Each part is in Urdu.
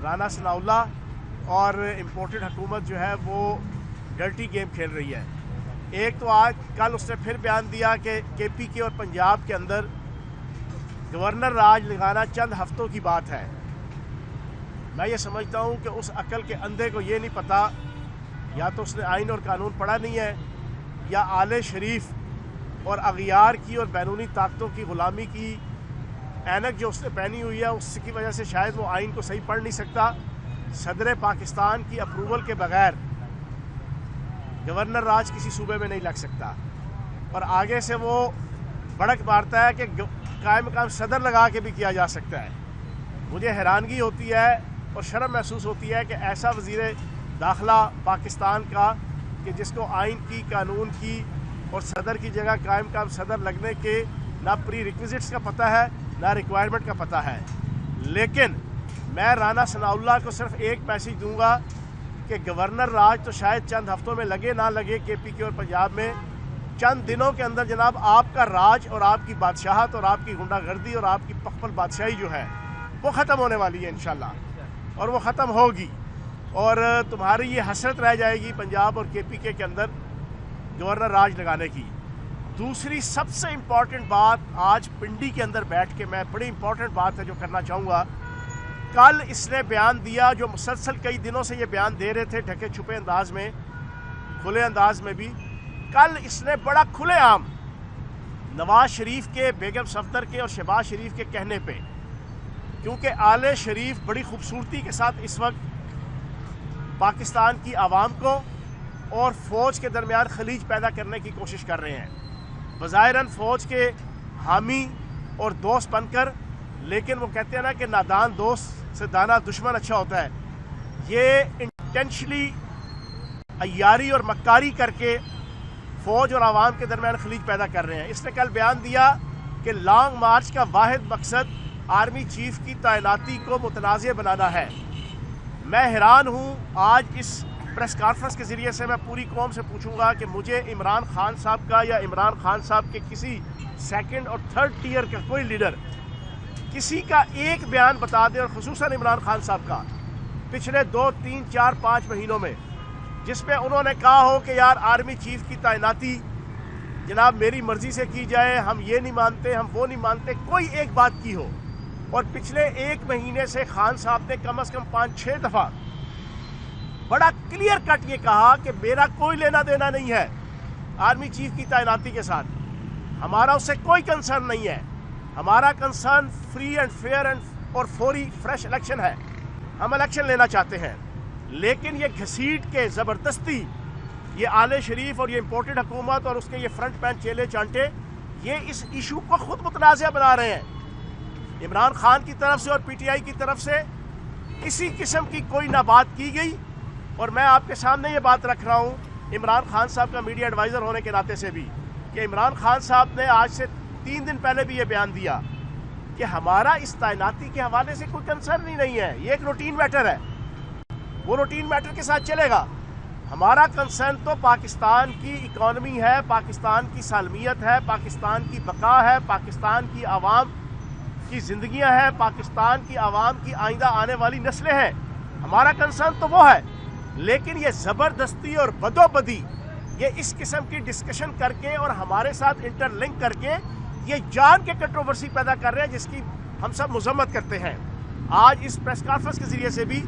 رانا ثناءاللہ اور امپورٹڈ حکومت جو ہے وہ ڈرٹی گیم کھیل رہی ہے. ایک تو کل اس نے پھر بیان دیا کہ کے پی کے اور پنجاب کے اندر گورنر راج لگانا چند ہفتوں کی بات ہے. میں یہ سمجھتا ہوں کہ اس عقل کے اندھے کو یہ نہیں پتا، یا تو اس نے آئین اور قانون پڑھا نہیں ہے، یا آل شریف اور اغیار کی اور بیرونی طاقتوں کی غلامی کی اینک جو اس نے پہنی ہوئی ہے اس کی وجہ سے شاید وہ آئین کو صحیح پڑھ نہیں سکتا. صدر پاکستان کی اپروول کے بغیر گورنر راج کسی صوبے میں نہیں لگ سکتا، اور آگے سے وہ بڑک مارتا ہے کہ قائم مقام صدر لگا کے بھی کیا جا سکتا ہے. مجھے حیرانگی ہوتی ہے اور شرم محسوس ہوتی ہے کہ ایسا وزیر داخلہ پاکستان کا کہ جس کو آئین کی، قانون کی اور صدر کی جگہ قائم مقام صدر لگنے کے نہ پری ریکویزٹس کا پتہ ہے نہ ریکوائرمنٹ کا پتہ ہے. لیکن میں رانا ثناءاللہ کو صرف ایک میسیج دوں گا کہ گورنر راج تو شاید چند ہفتوں میں لگے نہ لگے کے پی کے اور پنجاب میں، چند دنوں کے اندر جناب آپ کا راج اور آپ کی بادشاہت اور آپ کی غنڈہ گردی اور آپ کی پخپل بادشاہی جو ہے وہ ختم ہونے والی ہے انشاءاللہ، اور وہ ختم ہوگی، اور تمہاری یہ حسرت رہ جائے گی پنجاب اور کے پی کے اندر گورنر راج لگانے کی. دوسری سب سے امپورٹنٹ بات آج پنڈی کے اندر بیٹھ کے میں بڑی امپورٹنٹ بات ہے جو کرنا چاہوں گا. کل اس نے بیان دیا جو مسلسل کئی دنوں سے یہ بیان دے رہے تھے ڈھکے چھپے انداز میں، کھلے انداز میں بھی. کل اس نے بڑا کھلے عام نواز شریف کے، بیگم صفدر کے اور شہباز شریف کے کہنے پہ، کیونکہ آل شریف بڑی خوبصورتی کے ساتھ اس وقت پاکستان کی عوام کو اور فوج کے درمیان خلیج پیدا کرنے کی کوشش کر رہے ہیں، بظاہراً فوج کے حامی اور دوست بن کر، لیکن وہ کہتے ہیں نا کہ نادان دوست سے دانا دشمن اچھا ہوتا ہے. یہ انٹینشلی عیاری اور مکاری کر کے فوج اور عوام کے درمیان خلیج پیدا کر رہے ہیں. اس نے کل بیان دیا کہ لانگ مارچ کا واحد مقصد آرمی چیف کی تعیناتی کو متنازع بنانا ہے. میں حیران ہوں. آج اس پریس کانفرنس کے ذریعے سے میں پوری قوم سے پوچھوں گا کہ مجھے عمران خان صاحب کا یا عمران خان صاحب کے کسی سیکنڈ اور تھرڈ ٹیئر کا کوئی لیڈر کسی کا ایک بیان بتا دے، اور خصوصاً عمران خان صاحب کا پچھلے 2 3 4 5 مہینوں میں جس پہ انہوں نے کہا ہو کہ یار آرمی چیف کی تعیناتی جناب میری مرضی سے کی جائے، ہم یہ نہیں مانتے، ہم وہ نہیں مانتے، کوئی ایک بات کی ہو. اور پچھلے 1 مہینے سے خان صاحب نے کم از کم 5-6 دفعہ بڑا کلیئر کٹ یہ کہا کہ میرا کوئی لینا دینا نہیں ہے آرمی چیف کی تعیناتی کے ساتھ، ہمارا اس سے کوئی کنسرن نہیں ہے. ہمارا کنسرن فری اینڈ فیئر اور فوری فریش الیکشن ہے. ہم الیکشن لینا چاہتے ہیں، لیکن یہ گھسیٹ کے زبردستی یہ آل شریف اور یہ امپورٹڈ حکومت اور اس کے یہ فرنٹ پین چیلے چانٹے یہ اس ایشو کو خود متنازع بنا رہے ہیں. عمران خان کی طرف سے اور پی ٹی آئی کی طرف سے کسی قسم کی کوئی نہ بات کی گئی، اور میں آپ کے سامنے یہ بات رکھ رہا ہوں عمران خان صاحب کا میڈیا ایڈوائزر ہونے کے ناطے سے بھی، کہ عمران خان صاحب نے آج سے 3 دن پہلے بھی یہ بیان دیا کہ ہمارا اس تعیناتی کے حوالے سے کوئی کنسرن ہی نہیں ہے، یہ ایک روٹین میٹر ہے، وہ روٹین میٹر کے ساتھ چلے گا. ہمارا کنسرن تو پاکستان کی اکانومی ہے، پاکستان کی سالمیت ہے، پاکستان کی بقا ہے، پاکستان کی عوام کی زندگیاں ہیں، پاکستان کی عوام کی آئندہ آنے والی نسلیں ہیں. ہمارا کنسرن تو وہ ہے. لیکن یہ زبردستی اور بدی یہ اس قسم کی ڈسکشن کر کے اور ہمارے ساتھ انٹر لنک کر کے یہ جان کے کنٹروورسی پیدا کر رہے ہیں جس کی ہم سب مذمت کرتے ہیں. آج اس پریس کانفرنس کے ذریعے سے بھی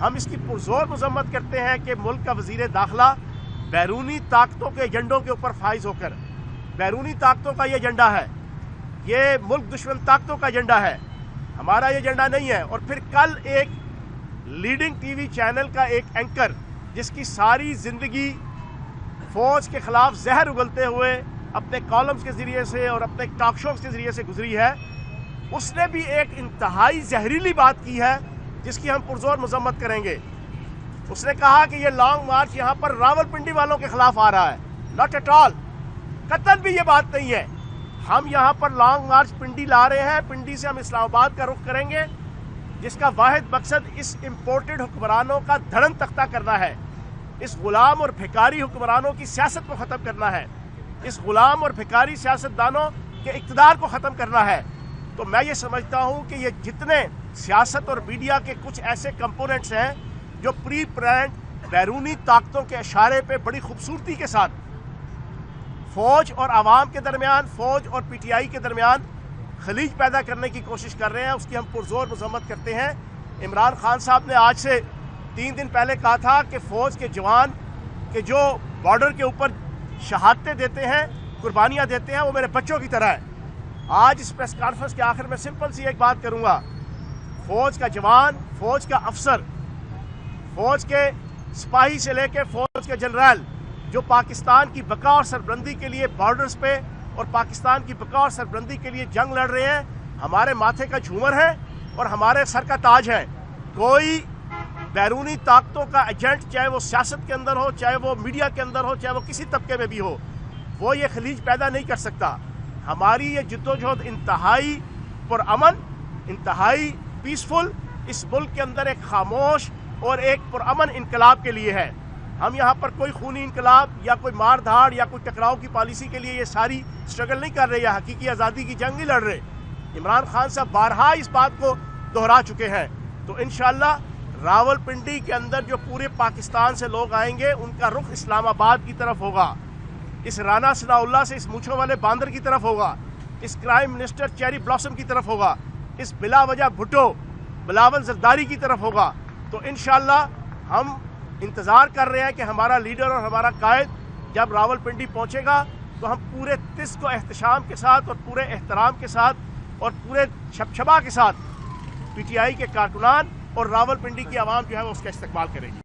ہم اس کی پرزور مذمت کرتے ہیں کہ ملک کا وزیر داخلہ بیرونی طاقتوں کے ایجنڈوں کے اوپر فائز ہو کر، بیرونی طاقتوں کا یہ ایجنڈا ہے، یہ ملک دشمن طاقتوں کا ایجنڈا ہے، ہمارا یہ ایجنڈا نہیں ہے. اور پھر کل ایک لیڈنگ ٹی وی چینل کا ایک اینکر جس کی ساری زندگی فوج کے خلاف زہر اگلتے ہوئے اپنے کالمز کے ذریعے سے اور اپنے ٹاک شوز کے ذریعے سے گزری ہے، اس نے بھی ایک انتہائی زہریلی بات کی ہے جس کی ہم پرزور مذمت کریں گے. اس نے کہا کہ یہ لانگ مارچ یہاں پر راول پنڈی والوں کے خلاف آ رہا ہے. ناٹ ایٹ آل، قطعاً بھی یہ بات نہیں ہے. ہم یہاں پر لانگ مارچ پنڈی لا رہے ہیں، پنڈی سے ہم اسلام آباد کا رخ کریں گے، جس کا واحد مقصد اس امپورٹڈ حکمرانوں کا دھڑن تختہ کرنا ہے، اس غلام اور بھکاری حکمرانوں کی سیاست کو ختم کرنا ہے، اس غلام اور بھکاری سیاستدانوں کے اقتدار کو ختم کرنا ہے. تو میں یہ سمجھتا ہوں کہ یہ جتنے سیاست اور میڈیا کے کچھ ایسے کمپوننٹس ہیں جو پری پلانڈ بیرونی طاقتوں کے اشارے پہ بڑی خوبصورتی کے ساتھ فوج اور عوام کے درمیان، فوج اور پی ٹی آئی کے درمیان خلیج پیدا کرنے کی کوشش کر رہے ہیں. اس کی ہم پرزور مذمت کرتے ہیں. عمران خان صاحب نے آج سے 3 دن پہلے کہا تھا کہ فوج کے جوان کہ جو بارڈر کے اوپر شہادتیں دیتے ہیں، قربانیاں دیتے ہیں، وہ میرے بچوں کی طرح ہے. آج اس پریس کانفرنس کے آخر میں سمپل سی ایک بات کروں گا. فوج کا جوان، فوج کا افسر، فوج کے سپاہی سے لے کے فوج کے جنرل جو پاکستان کی بقا اور سربلندی کے لیے بارڈرز پہ اور پاکستان کی بقا اور سربلندی کے لیے جنگ لڑ رہے ہیں، ہمارے ماتھے کا جھومر ہے اور ہمارے سر کا تاج ہے. کوئی بیرونی طاقتوں کا ایجنٹ، چاہے وہ سیاست کے اندر ہو، چاہے وہ میڈیا کے اندر ہو، چاہے وہ کسی طبقے میں بھی ہو، وہ یہ خلیج پیدا نہیں کر سکتا. ہماری یہ جدوجہد انتہائی پرامن، انتہائی پیسفل، اس ملک کے اندر ایک خاموش اور ایک پرامن انقلاب کے لیے ہے. ہم یہاں پر کوئی خونی انقلاب یا کوئی مار دھاڑ یا کوئی ٹکراؤ کی پالیسی کے لیے یہ ساری سٹرگل نہیں کر رہے یا حقیقی آزادی کی جنگ نہیں لڑ رہے. عمران خان صاحب بارہا اس بات کو دہرا چکے ہیں. تو انشاءاللہ راولپنڈی کے اندر جو پورے پاکستان سے لوگ آئیں گے ان کا رخ اسلام آباد کی طرف ہوگا، اس رانا ثناء اللہ سے اس مونچھوں والے باندر کی طرف ہوگا، اس کرائم منسٹر چیری بلاسم کی طرف ہوگا، اس بلا وجہ بھٹو بلاول زرداری کی طرف ہوگا. تو انشاءاللہ ہم انتظار کر رہے ہیں کہ ہمارا لیڈر اور ہمارا قائد جب راولپنڈی پہنچے گا تو ہم پورے تسک و احتشام کے ساتھ اور پورے احترام کے ساتھ اور پورے شبشبا کے ساتھ پی ٹی آئی کے کارکنان اور راولپنڈی کی عوام جو ہے وہ اس کا استقبال کرے گی.